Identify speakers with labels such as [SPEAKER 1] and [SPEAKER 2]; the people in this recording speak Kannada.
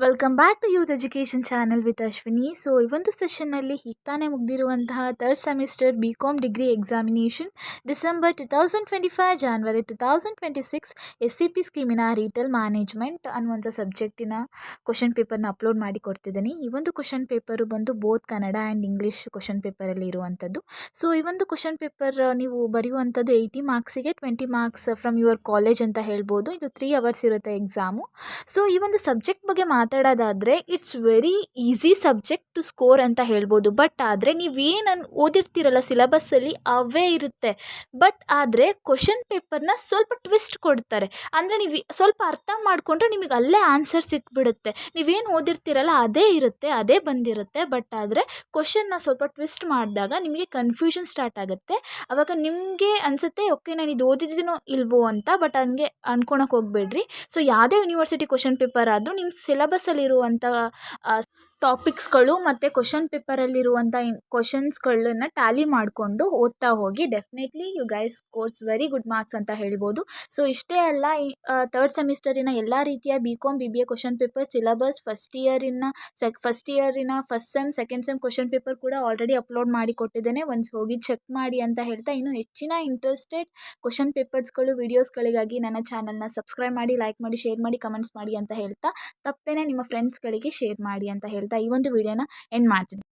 [SPEAKER 1] Welcome back to youth education channel with Ashwini. So ಈ ಒಂದು ಸೆಷನ್ನಲ್ಲಿ ಈಗ ತಾನೇ ಮುಗ್ದಿರುವಂತಹ third semester BCom degree examination December 2025 January 2026 SCP ಸ್ಕೀಮಿನ ರೀಟೇಲ್ ಮ್ಯಾನೇಜ್ಮೆಂಟ್ ಅನ್ನುವಂಥ ಸಬ್ಜೆಕ್ಟಿನ ಕ್ವಶನ್ ಪೇಪರ್ನ ಅಪ್ಲೋಡ್ ಮಾಡಿ ಕೊಡ್ತಿದ್ದೀನಿ. ಈ ಒಂದು ಕ್ವಶನ್ ಪೇಪರು ಬಂದು both Kannada and English question ಪೇಪರಲ್ಲಿ ಇರುವಂಥದ್ದು. ಸೊ ಈ ಒಂದು ಕ್ವಶನ್ ಪೇಪರ್ ನೀವು ಬರೆಯುವಂಥದ್ದು 80 ಮಾರ್ಕ್ಸಿಗೆ 20 ಮಾರ್ಕ್ಸ್ ಫ್ರಮ್ ಯುವರ್ ಕಾಲೇಜ್ ಅಂತ ಹೇಳ್ಬೋದು. ಇದು 3 ಅವರ್ಸ್ ಇರುತ್ತೆ ಎಕ್ಸಾಮು. ಸೊ ಈ ಒಂದು ಸಬ್ಜೆಕ್ಟ್ ಬಗ್ಗೆ ಮಾತಾಡೋದಾದರೆ it's very easy subject to score ಅಂತ ಹೇಳ್ಬೋದು. ಬಟ್ ಆದರೆ ನೀವೇನು ಓದಿರ್ತೀರಲ್ಲ ಸಿಲಬಸ್ಸಲ್ಲಿ ಅವೇ ಇರುತ್ತೆ. ಬಟ್ ಆದರೆ ಕ್ವಶನ್ ಪೇಪರ್ನ ಸ್ವಲ್ಪ ಟ್ವಿಸ್ಟ್ ಕೊಡ್ತಾರೆ. ಅಂದರೆ ನೀವು ಸ್ವಲ್ಪ ಅರ್ಥ ಮಾಡಿಕೊಂಡ್ರೆ ನಿಮಗೆ ಅಲ್ಲೇ ಆನ್ಸರ್ ಸಿಕ್ಬಿಡುತ್ತೆ. ನೀವೇನು ಓದಿರ್ತೀರಲ್ಲ ಅದೇ ಇರುತ್ತೆ, ಅದೇ ಬಂದಿರುತ್ತೆ. ಬಟ್ ಆದರೆ ಕ್ವಶನ್ನ ಸ್ವಲ್ಪ ಟ್ವಿಸ್ಟ್ ಮಾಡಿದಾಗ ನಿಮಗೆ ಕನ್ಫ್ಯೂಷನ್ ಸ್ಟಾರ್ಟ್ ಆಗುತ್ತೆ. ಆವಾಗ ನಿಮಗೆ ಅನಿಸುತ್ತೆ ಓಕೆ ನಾನು ಇದು ಓದಿದ್ದೀನೋ ಇಲ್ವೋ ಅಂತ. ಬಟ್ ಹಂಗೆ ಅನ್ಕೊಳಕ್ಕೆ ಹೋಗಬೇಡ್ರಿ. ಸೊ ಯಾವುದೇ ಯೂನಿವರ್ಸಿಟಿ ಕ್ವಶನ್ ಪೇಪರ್ ಆದರೂ ನಿಮ್ಮ ಸಿಲಬಸ್ಸಲ್ಲಿರುವಂಥ ಟಾಪಿಕ್ಸ್ಗಳು ಮತ್ತು ಕ್ವಶನ್ ಪೇಪರಲ್ಲಿರುವಂಥ ಕ್ವಶನ್ಸ್ಗಳನ್ನ ಟ್ಯಾಲಿ ಮಾಡಿಕೊಂಡು ಓದ್ತಾ ಹೋಗಿ definitely you guys scores very good marks ಅಂತ ಹೇಳ್ಬೋದು. ಸೊ ಇಷ್ಟೇ ಅಲ್ಲ, ಈ ಥರ್ಡ್ ಸೆಮಿಸ್ಟರಿನ ಎಲ್ಲ ರೀತಿಯ BCom BBA question paper syllabus first ಇಯರಿನ first sem second sem question paper ಕೂಡ ಆಲ್ರೆಡಿ ಅಪ್ಲೋಡ್ ಮಾಡಿ ಕೊಟ್ಟಿದ್ದೇನೆ. ಒನ್ಸ್ ಹೋಗಿ ಚೆಕ್ ಮಾಡಿ ಅಂತ ಹೇಳ್ತಾ, ಇನ್ನೂ ಹೆಚ್ಚಿನ ಇಂಟ್ರೆಸ್ಟೆಡ್ ಕ್ವಶನ್ ಪೇಪರ್ಸ್ಗಳು ವೀಡಿಯೋಸ್ಗಳಿಗಾಗಿ ನನ್ನ ಚಾನಲ್ನ ಸಬ್ಸ್ಕ್ರೈಬ್ ಮಾಡಿ, ಲೈಕ್ ಮಾಡಿ, ಶೇರ್ ಮಾಡಿ, ಕಮೆಂಟ್ಸ್ ಮಾಡಿ ಅಂತ ಹೇಳ್ತಾ, ತಪ್ಪದೇನೆ ನಿಮ್ಮ ಫ್ರೆಂಡ್ಸ್ಗಳಿಗೆ ಶೇರ್ ಮಾಡಿ ಅಂತ ಹೇಳ್ತಾ ಈ ಒಂದು ವಿಡಿಯೋನ ಎಂಡ್ ಮಾಡ್ತೀನಿ.